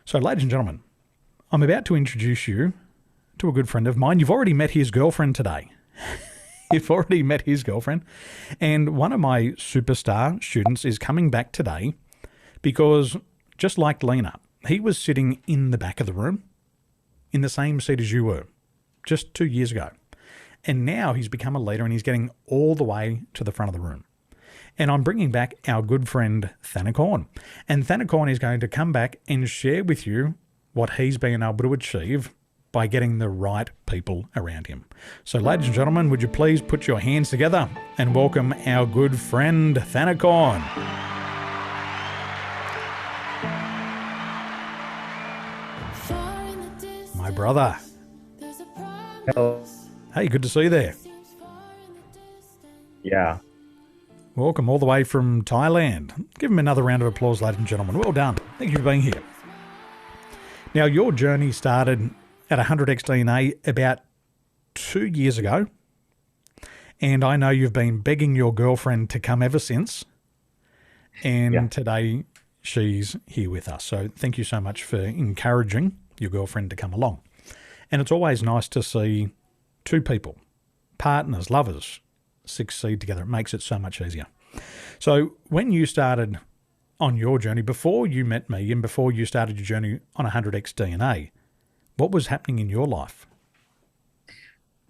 So, ladies and gentlemen, I'm about to introduce you to a good friend of mine. You've already met his girlfriend today. You've already met his girlfriend. And one of my superstar students is coming back today because, just like Lena, he was sitting in the back of the room in the same seat as you were just 2 years ago. And now he's become a leader and he's getting all the way to the front of the room. And I'm bringing back our good friend Thanakorn. And Thanakorn is going to come back and share with you what he's been able to achieve by getting the right people around him. So, ladies and gentlemen, would you please put your hands together and welcome our good friend Thanakorn. My brother. Hello. Hey, good to see you there. Yeah. Welcome all the way from Thailand. Give him another round of applause, ladies and gentlemen. Well done. Thank you for being here. Now, your journey started at 100x DNA about 2 years ago. And I know you've been begging your girlfriend to come ever since. And Today she's here with us. So thank you so much for encouraging your girlfriend to come along. And it's always nice to see two people, partners, lovers, succeed together. It makes it so much easier. So when you started on your journey, before you met me and before you started your journey on 100x DNA, what was happening in your life?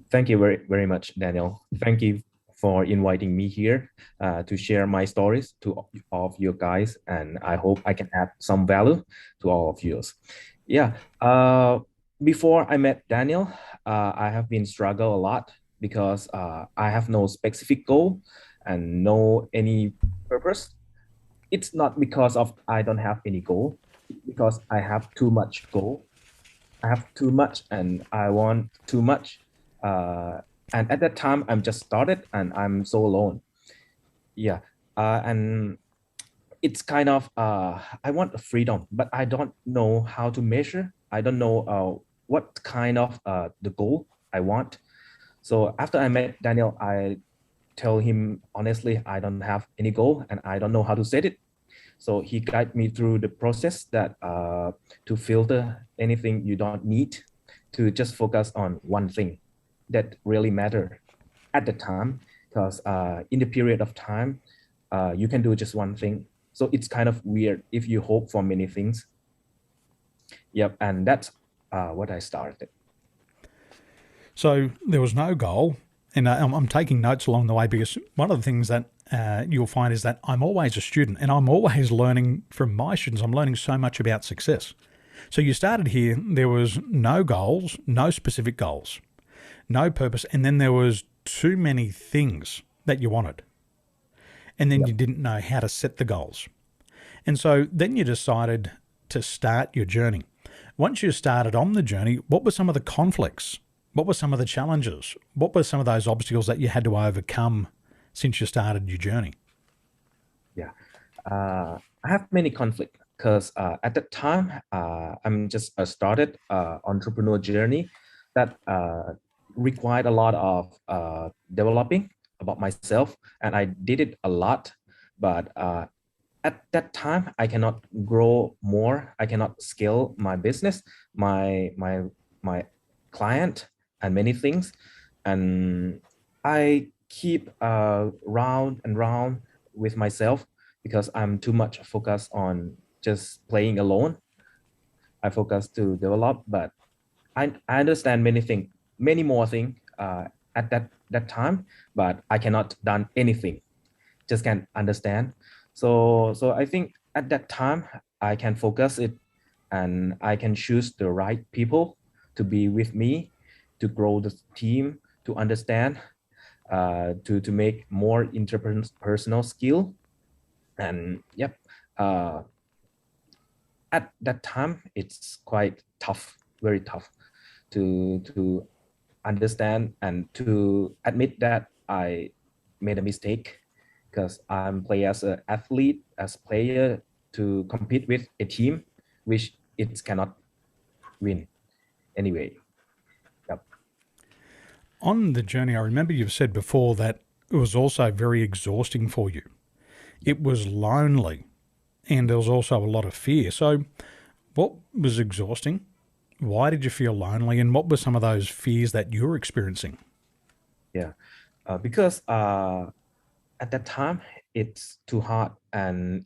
Thank you very, very much, Daniel. Thank you for inviting me here to share my stories to all of you guys. And I hope I can add some value to all of you. Yeah. Before I met Daniel, I have been struggle a lot because I have no specific goal and no any purpose. It's not because of I don't have any goal, because I have too much goal. I have too much and I want too much. And at that time, I'm just started and I'm so alone. Yeah. And it's kind of, I want freedom, but I don't know how to measure. I don't know what kind of the goal I want. So after I met Daniel, I tell him, honestly, I don't have any goal and I don't know how to set it. So he guided me through the process that to filter anything you don't need, to just focus on one thing that really matter at the time. Because in the period of time, you can do just one thing. So it's kind of weird if you hope for many things. Yep, and that's what I started. So there was no goal, and I'm taking notes along the way because one of the things that you'll find is that I'm always a student and I'm always learning from my students. I'm learning so much about success. So you started here, there was no goals, no specific goals, no purpose, and then there was too many things that you wanted. And then you didn't know how to set the goals. And so then you decided to start your journey. Once you started on the journey, what were some of the conflicts? What were some of the challenges? What were some of those obstacles that you had to overcome since you started your journey? Yeah, I have many conflicts because at that time, I'm just started entrepreneur journey that required a lot of developing about myself, and I did it a lot. But at that time, I cannot grow more. I cannot scale my business, my client, and many things. And I keep round and round with myself because I'm too much focused on just playing alone. I focus to develop, but I understand many things, many more things at that time, but I cannot done anything. Just can't understand. So I think at that time I can focus it, and I can choose the right people to be with me, to grow the team, to understand, to make more interpersonal skill. And yep, at that time it's quite tough, very tough to understand and to admit that I made a mistake, because I'm play as an athlete, as player to compete with a team which it cannot win anyway. Yep. On the journey, I remember you've said before that it was also very exhausting for you. It was lonely and there was also a lot of fear. So What was exhausting? Why did you feel lonely? And what were some of those fears that you were experiencing? Yeah, because at that time it's too hard, and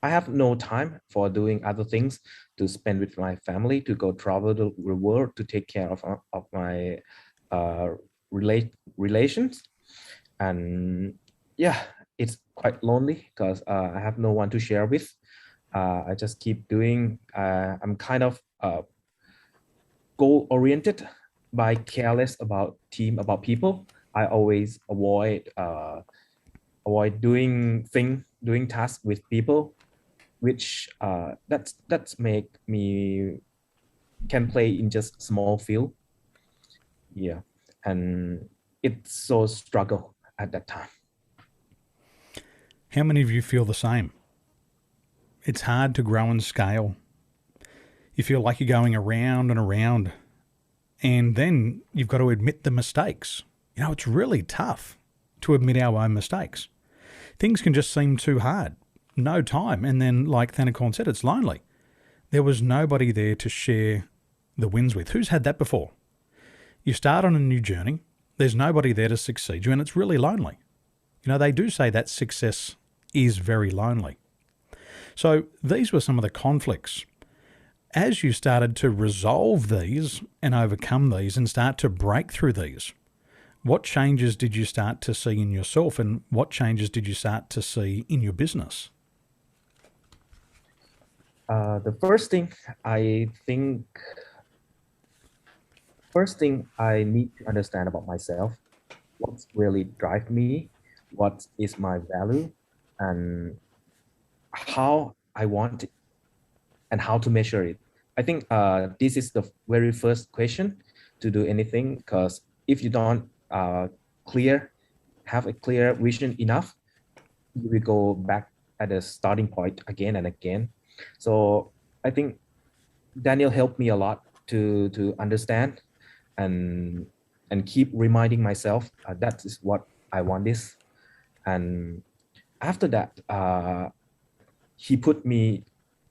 I have no time for doing other things, to spend with my family, to go travel the world, to take care of my uh, relations. And yeah, it's quite lonely because I have no one to share with. I just keep doing. I'm kind of goal oriented, by careless about team, about people. I always avoid doing tasks with people, which that's make me can play in just small field. Yeah, and it's so struggle at that time. How many of you feel the same? It's hard to grow and scale. You feel like you're going around and around, and then you've got to admit the mistakes. You know, it's really tough to admit our own mistakes. Things can just seem too hard. No time. And then, like Thanakorn said, it's lonely. There was nobody there to share the wins with. Who's had that before? You start on a new journey, there's nobody there to succeed you, and it's really lonely. You know, they do say that success is very lonely. So these were some of the conflicts. As you started to resolve these and overcome these and start to break through these, what changes did you start to see in yourself, and what changes did you start to see in your business? The first thing I need to understand about myself, what's really drive me, what is my value, and how I want it, and how to measure it. I think this is the very first question to do anything, because if you don't have a clear vision enough, you will go back at the starting point again and again. So I think Daniel helped me a lot to understand and keep reminding myself that is what I want this. And after that, he put me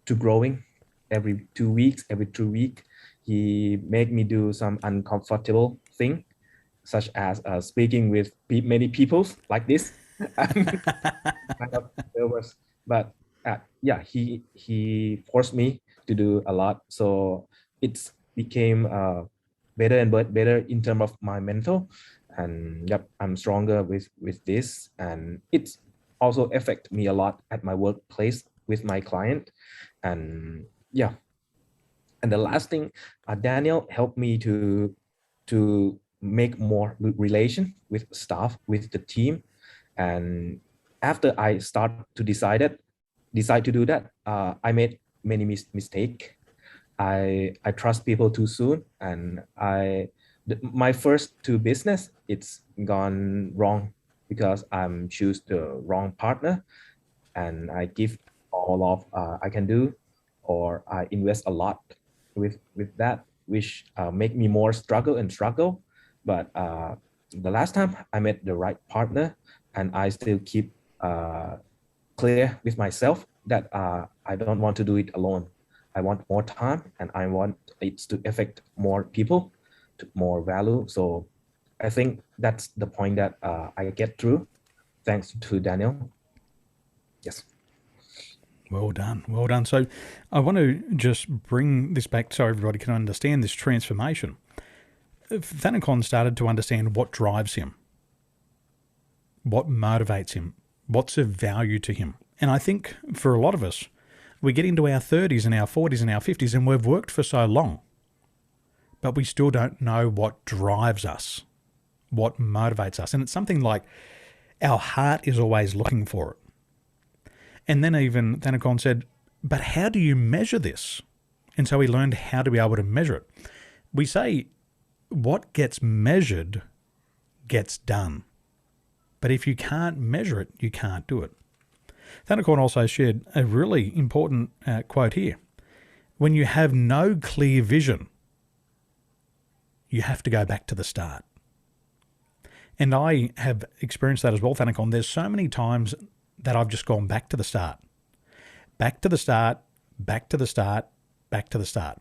to growing every 2 weeks, every 2 weeks. He made me do some uncomfortable thing, such as speaking with many people like this. Kind of nervous, but yeah, he forced me to do a lot, so it became better and better in terms of my mental. And yep, I'm stronger with this, and it's also affect me a lot at my workplace with my client. And yeah, and the last thing, Daniel helped me to make more relation with staff, with the team. And after I start to decide to do that, I made many mistake. I trust people too soon, and my first two business, it's gone wrong because I'm choose the wrong partner, and I give all of I can do, or I invest a lot with that, which make me more struggle. But the last time I met the right partner, and I still keep clear with myself that I don't want to do it alone. I want more time, and I want it to affect more people, to more value. So I think that's the point that I get through, thanks to Daniel. Yes. Well done. Well done. So I want to just bring this back so everybody can understand this transformation. Thanakorn started to understand what drives him, what motivates him, what's of value to him. And I think for a lot of us, we get into our 30s and our 40s and our 50s, and we've worked for so long, but we still don't know what drives us, what motivates us. And it's something like our heart is always looking for it. And then even Thanakorn said, but how do you measure this? And so he learned how to be able to measure it. We say what gets measured gets done. But if you can't measure it, you can't do it. Thanakorn also shared a really important quote here. When you have no clear vision, you have to go back to the start. And I have experienced that as well, Thanakorn. There's so many times that I've just gone back to the start. Back to the start, back to the start, back to the start.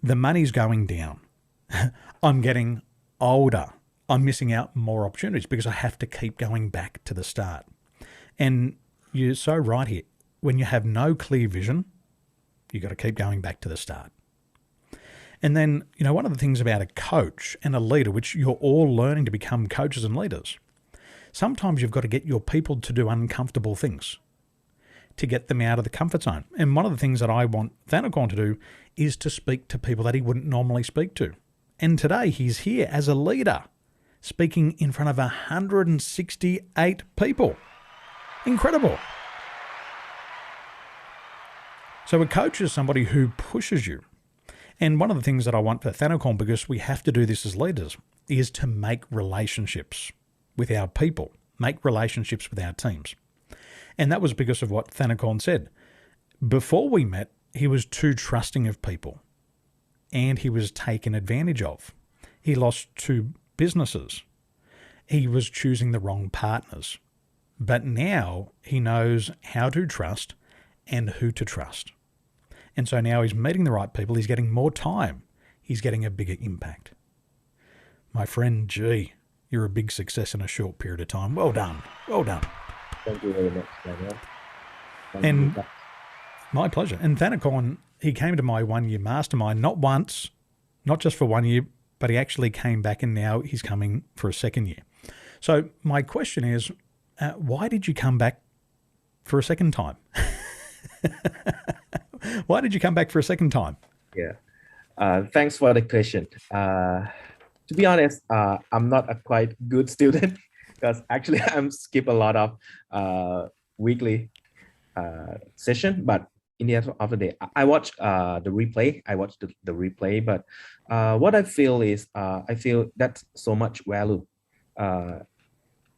The money's going down. I'm getting older. I'm missing out more opportunities because I have to keep going back to the start. And you're so right here. When you have no clear vision, you've got to keep going back to the start. And then, one of the things about a coach and a leader, which you're all learning to become coaches and leaders, sometimes you've got to get your people to do uncomfortable things to get them out of the comfort zone. And one of the things that I want Thanakorn to do is to speak to people that he wouldn't normally speak to. And today he's here as a leader, speaking in front of 168 people. Incredible. So a coach is somebody who pushes you. And one of the things that I want for Thanakorn, because we have to do this as leaders, is to make relationships with our people, make relationships with our teams. And that was because of what Thanakorn said. Before we met, he was too trusting of people and he was taken advantage of. He lost 2 businesses. He was choosing the wrong partners. But now he knows how to trust and who to trust. And so now he's meeting the right people. He's getting more time. He's getting a bigger impact. My friend, gee, you're a big success in a short period of time. Well done. Well done. Thank you very much, Daniel. And my pleasure. And Thanakorn, he came to my 1-year mastermind, not once, not just for 1 year, but he actually came back and now he's coming for a 2nd year. So my question is, why did you come back for a 2nd time? Why did you come back for a 2nd time? Yeah. Thanks for the question. To be honest, I'm not a quite good student because actually I'm skip a lot of weekly session, but in the end of the day, I watch the replay. I watch the replay, but what I feel is I feel that's so much value.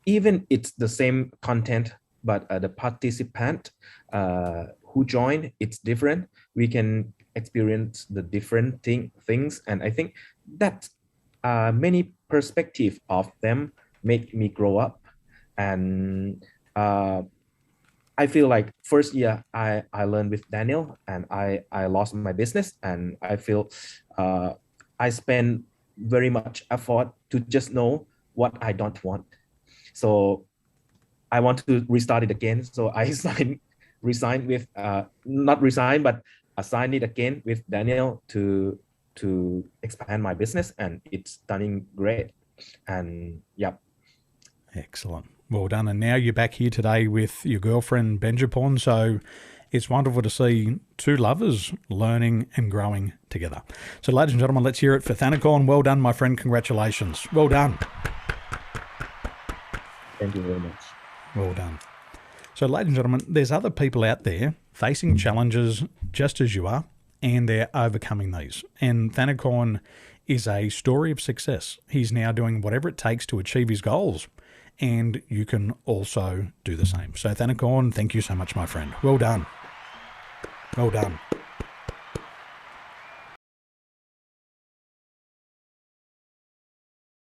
Even it's the same content, but the participant who join, it's different. We can experience the different things, and I think that many perspective of them make me grow up. And I feel like first year I learned with Daniel, and I lost my business, and I feel I spend very much effort to just know what I don't want. So I want to restart it again. So I resigned with not resign, but assign it again with Daniel to expand my business, and it's done great. And yeah. Excellent. Well done. And now you're back here today with your girlfriend, Benjapon. So it's wonderful to see 2 lovers learning and growing together. So ladies and gentlemen, let's hear it for Thanakorn. Well done, my friend. Congratulations. Well done. Thank you very much. Well done. So ladies and gentlemen, there's other people out there facing challenges just as you are, and they're overcoming these. And Thanakorn is a story of success. He's now doing whatever it takes to achieve his goals, and you can also do the same. So Thanakorn, thank you so much, my friend. Well done. Well done.